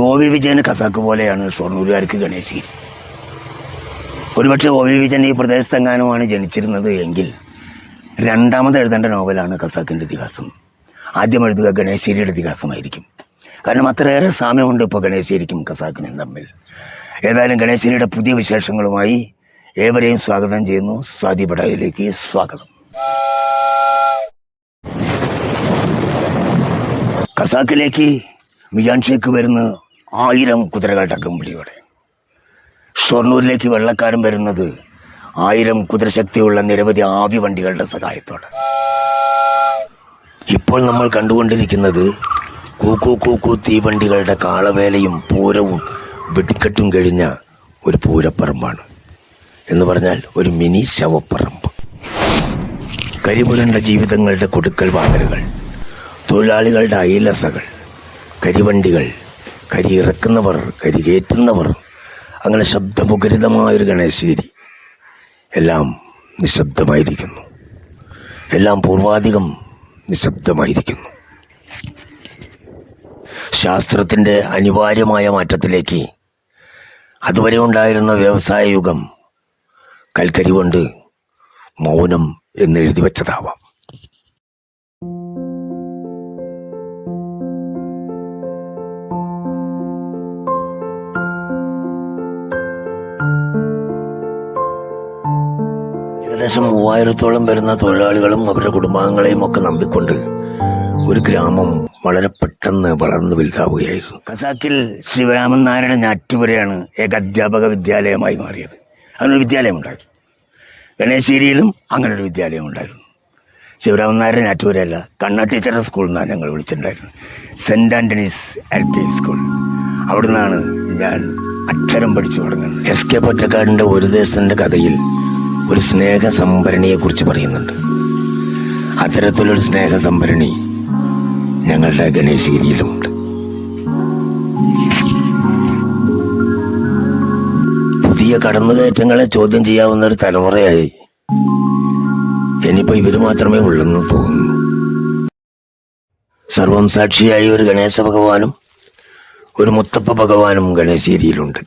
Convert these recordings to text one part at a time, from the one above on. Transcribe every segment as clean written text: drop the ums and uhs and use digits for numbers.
O. വിജയന് ഖസാക്ക് പോലെയാണ് ഷൊർണൂരുകാർക്ക് ഗണേശഗിരി. ഒരുപക്ഷെ O. Vijayan ഈ പ്രദേശത്തെങ്ങാനുമാണ് ജനിച്ചിരുന്നത് എങ്കിൽ രണ്ടാമത് എഴുതേണ്ട നോവലാണ് ഖസാക്കിൻ്റെ ഇതിഹാസം. ആദ്യം എഴുതുക ഗണേശഗിരിയുടെ ഇതിഹാസമായിരിക്കും. കാരണം അത്രയേറെ സാമ്യമുണ്ട് ഇപ്പോൾ ഗണേശഗിരിക്കും ഖസാക്കിനും തമ്മിൽ. ഏതായാലും ഗണേശഗിരിയുടെ പുതിയ വിശേഷങ്ങളുമായി ഏവരെയും സ്വാഗതം ചെയ്യുന്നു. സ്വാതി പടായിലേക്ക് സ്വാഗതം. ഖസാക്കിലേക്ക് മിയാൻ ഷേഖ് വരുന്ന 1000 കുതിരകളുടെ അകമ്പടിയോടെ. ഷൊർണൂരിലേക്ക് വെള്ളക്കാരൻ വരുന്നത് 1000 കുതിരശക്തിയുള്ള നിരവധി ആവി വണ്ടികളുടെ സഹായത്തോടെ. ഇപ്പോൾ നമ്മൾ കണ്ടുകൊണ്ടിരിക്കുന്നത് കൂക്കു കൂക്കു തീവണ്ടികളുടെ കാളവേലയും പൂരവും വെടിക്കെട്ടും കഴിഞ്ഞ ഒരു പൂരപ്പറമ്പാണ്. എന്ന് പറഞ്ഞാൽ ഒരു മിനി ശവപ്പറമ്പ്. കരിപുരണ്ട ജീവിതങ്ങളുടെ കൊടുക്കൽ വാങ്ങലുകൾ, തൊഴിലാളികളുടെ അയലസകൾ, കരിവണ്ടികൾ, കരി ഇറക്കുന്നവർ, കരി കയറ്റുന്നവർ, അങ്ങനെ ശബ്ദമുഖരിതമായൊരു ഗണേശഗിരി. എല്ലാം നിശബ്ദമായിരിക്കുന്നു. എല്ലാം പൂർവാധികം നിശബ്ദമായിരിക്കുന്നു. ശാസ്ത്രത്തിൻ്റെ അനിവാര്യമായ മാറ്റത്തിലേക്ക് അതുവരെ ഉണ്ടായിരുന്ന വ്യവസായ യുഗം കൽക്കരി കൊണ്ട് മൗനം എന്നെഴുതി വച്ചതാവാം. ഏകദേശം 3000-ഓളം വരുന്ന തൊഴിലാളികളും അവരുടെ കുടുംബാംഗങ്ങളെയും ഒക്കെ നമ്പിക്കൊണ്ട് ഒരു ഗ്രാമം വളരെ പെട്ടെന്ന് വളർന്നു വലുതാവുകയായിരുന്നു. ഖസാക്കിൽ ശിവരാമൻ നായരുടെ ഞാറ്റുപുരയാണ് ഏക അധ്യാപക വിദ്യാലയമായി മാറിയത്. അങ്ങനൊരു വിദ്യാലയം ഉണ്ടായിരുന്നു. ഗണേശഗിരിയിലും അങ്ങനൊരു വിദ്യാലയം ഉണ്ടായിരുന്നു. ശിവരാമൻ നായരുടെ ഞാറ്റുപുരയല്ല, കണ്ണ ടീച്ചറുടെ സ്കൂളിൽ നിന്നാണ് ഞങ്ങൾ വിളിച്ചിട്ടുണ്ടായിരുന്നു. Saint Antony's LP school. അവിടെ നിന്നാണ് ഞാൻ അക്ഷരം പഠിച്ചു തുടങ്ങുന്നത്. SK പൊറ്റക്കാടിൻ്റെ ഒരു ദേശത്തിൻ്റെ കഥയിൽ ഒരു സ്നേഹസംഭരണിയെക്കുറിച്ച് പറയുന്നുണ്ട്. അത്തരത്തിലൊരു സ്നേഹസംഭരണി ഞങ്ങളുടെ ഗണേശഗിരിയിലുമുണ്ട്. പുതിയ കടന്നുകയറ്റങ്ങളെ ചോദ്യം ചെയ്യാവുന്ന ഒരു തലമുറയായി ഇനിയിപ്പോൾ ഇവർ മാത്രമേ ഉള്ളെന്ന് തോന്നുന്നു. സർവം സാക്ഷിയായി ഒരു ഗണേശ ഭഗവാനും ഒരു മുത്തപ്പ ഭഗവാനും ഗണേശഗിരിയിലുണ്ട്.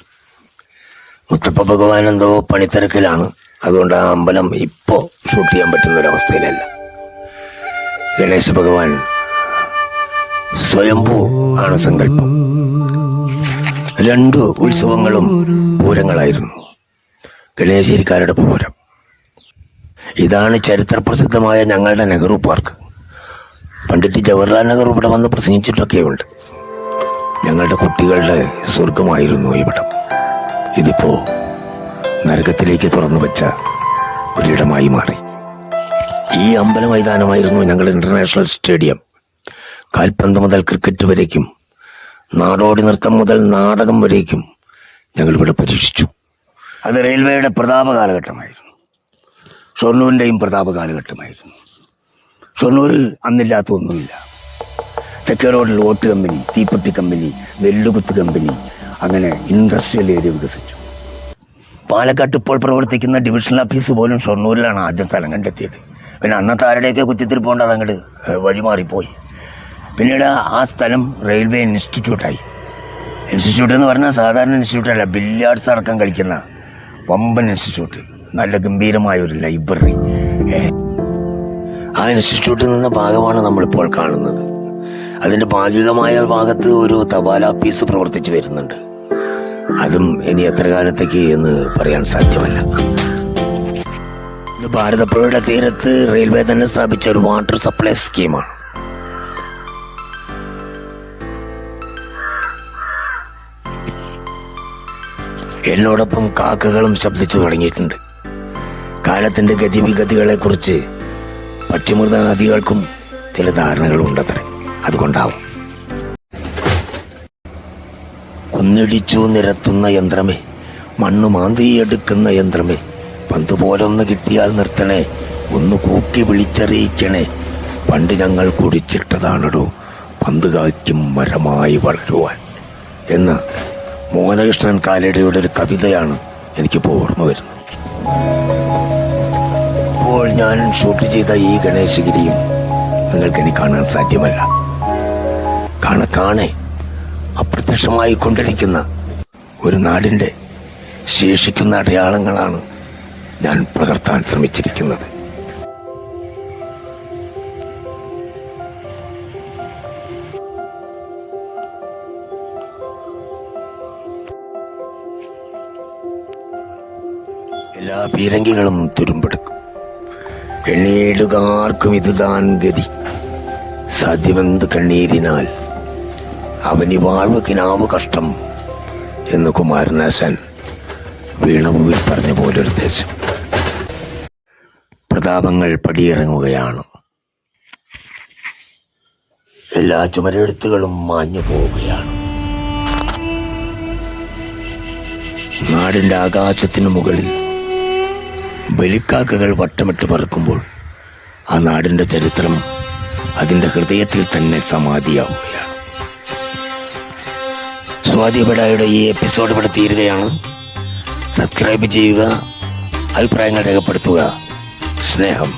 മുത്തപ്പ ഭഗവാൻ എന്തോ പണിത്തിരക്കിലാണ്. അതുകൊണ്ട് ആ അമ്പലം ഇപ്പോൾ ഷൂട്ട് ചെയ്യാൻ പറ്റുന്ന ഒരവസ്ഥയിലല്ല. ഗണേശ ഭഗവാൻ സ്വയംഭൂ ആണ് സങ്കല്പം. 2 ഉത്സവങ്ങളും പൂരങ്ങളായിരുന്നു. ഗണേശഗിരിക്കാരുടെ പൂരം. ഇതാണ് ചരിത്രപ്രസിദ്ധമായ ഞങ്ങളുടെ നെഹ്റു പാർക്ക്. പണ്ഡിറ്റ് ജവഹർലാൽ നെഹ്റു ഇവിടെ വന്ന് പ്രസംഗിച്ചിട്ടൊക്കെയുണ്ട്. ഞങ്ങളുടെ കുട്ടികളുടെ സ്വർഗമായിരുന്നു ഇവിടം. ഇതിപ്പോ നരകത്തിലേക്ക് തുറന്നു വെച്ച ഒരിടമായി മാറി. ഈ അമ്പല മൈതാനമായിരുന്നു ഞങ്ങളുടെ ഇന്റർനാഷണൽ സ്റ്റേഡിയം. കാൽപന്ത് മുതൽ ക്രിക്കറ്റ് വരേക്കും, നാടോടി നൃത്തം മുതൽ നാടകം വരേക്കും ഞങ്ങളിവിടെ പരീക്ഷിച്ചു. അത് റെയിൽവേയുടെ പ്രതാപ കാലഘട്ടമായിരുന്നു. ഷൊർണൂരിൻ്റെയും പ്രതാപ കാലഘട്ടമായിരുന്നു. ഷൊർണൂരിൽ അന്നില്ലാത്ത ഒന്നുമില്ല. തെക്കേ റോഡിൽ ഓട്ട് കമ്പനി, തീപ്പെട്ടി കമ്പനി, നെല്ലുകുത്ത് കമ്പനി, അങ്ങനെ ഇൻഡസ്ട്രിയൽ ഏരിയ വികസിച്ചു. പാലക്കാട്ട് ഇപ്പോൾ പ്രവർത്തിക്കുന്ന ഡിവിഷണൽ ഓഫീസ് പോലും ഷൊർണൂരിലാണ് ആദ്യം സ്ഥലം കണ്ടെത്തിയത്. പിന്നെ അന്നത്തെ ആരുടെയൊക്കെ കുത്തിത്തിരിപ്പോണ്ട് അതങ്ങോട്ട് വഴിമാറിപ്പോയി. പിന്നീട് ആ സ്ഥലം റെയിൽവേ ഇൻസ്റ്റിറ്റ്യൂട്ടായി. ഇൻസ്റ്റിറ്റ്യൂട്ട് എന്ന് പറഞ്ഞാൽ സാധാരണ ഇൻസ്റ്റിറ്റ്യൂട്ടല്ല, ബില്യാർഡ്സ് അടക്കം കളിക്കുന്ന വമ്പൻ ഇൻസ്റ്റിറ്റ്യൂട്ട്. നല്ല ഗംഭീരമായ ഒരു ലൈബ്രറി. ആ ഇൻസ്റ്റിറ്റ്യൂട്ടിൽ നിന്ന ഭാഗമാണ് നമ്മളിപ്പോൾ കാണുന്നത്. അതിൻ്റെ ഭാഗികമായ ഭാഗത്ത് ഒരു തപാൽ ഓഫീസ് പ്രവർത്തിച്ചു വരുന്നുണ്ട്. അതും ഇനി എത്ര കാലത്തേക്ക് എന്ന് പറയാൻ സാധ്യമല്ല. ഇത് ഭാരതപ്പുഴയുടെ തീരത്ത് റെയിൽവേ തന്നെ സ്ഥാപിച്ച ഒരു വാട്ടർ സപ്ലൈ സ്കീമാണ്. എന്നോടൊപ്പം കാക്കകളും ശബ്ദിച്ചു തുടങ്ങിയിട്ടുണ്ട്. കാലത്തിന്റെ ഗതിവിഗതികളെ കുറിച്ച് പക്ഷിമൃഗാദികൾക്കും ചില ധാരണകളുണ്ടത്രേ. അതുകൊണ്ടാവും. കുന്നിടിച്ചു നിരത്തുന്ന യന്ത്രമേ, മണ്ണ് മാന്തിയെടുക്കുന്ന യന്ത്രമേ, പന്ത് പോലൊന്ന് കിട്ടിയാൽ നിർത്തണേ, ഒന്ന് കൂക്കി വിളിച്ചറിയിക്കണേ, പണ്ട് ഞങ്ങൾ കുടിച്ചിട്ടതാണടോ പന്ത് കായ്ക്കും മരമായി വളരുവാൻ എന്ന മോഹനകൃഷ്ണൻ കാലടിയുടെ ഒരു കവിതയാണ് എനിക്കിപ്പോൾ ഓർമ്മ വരുന്നത്. ഇപ്പോൾ ഞാൻ ഷൂട്ട് ചെയ്ത ഈ ഗണേശഗിരിയും നിങ്ങൾക്കിനി കാണാൻ സാധ്യമല്ല. കാണെ അപ്രത്യക്ഷമായി കൊണ്ടിരിക്കുന്ന ഒരു നാടിൻ്റെ ശേഷിക്കുന്ന അടയാളങ്ങളാണ് ഞാൻ പകർത്താൻ ശ്രമിച്ചിരിക്കുന്നത്. എല്ലാ പീരങ്കികളും തുരുമ്പെടുക്കും. എണ്ണീടുകാർക്കും ഇതുതാൻ ഗതി. സാധ്യമെന്ത് കണ്ണീരിനാൽ അവനി വാഴ്വ് കിനാവ് കഷ്ടം എന്ന് കുമാരനാശാൻ വീണഭൂവിൽ പറഞ്ഞ പോലൊരു ദേശം. പ്രതാപങ്ങൾ പടിയിറങ്ങുകയാണ്. എല്ലാ ചുമരെഴുത്തുകളും മാഞ്ഞു പോവുകയാണ്. നാടിൻ്റെ ആകാശത്തിനു മുകളിൽ ബലിക്കാക്കകൾ വട്ടമിട്ട് പറക്കുമ്പോൾ ആ നാടിൻ്റെ ചരിത്രം അതിൻ്റെ ഹൃദയത്തിൽ തന്നെ സമാധിയാവുകയാണ്. സ്വാതി ബഡായുടെ ഈ എപ്പിസോഡ് ഇവിടെ തീരുകയാണ്. സബ്സ്ക്രൈബ് ചെയ്യുക, അഭിപ്രായങ്ങൾ രേഖപ്പെടുത്തുക. സ്നേഹം.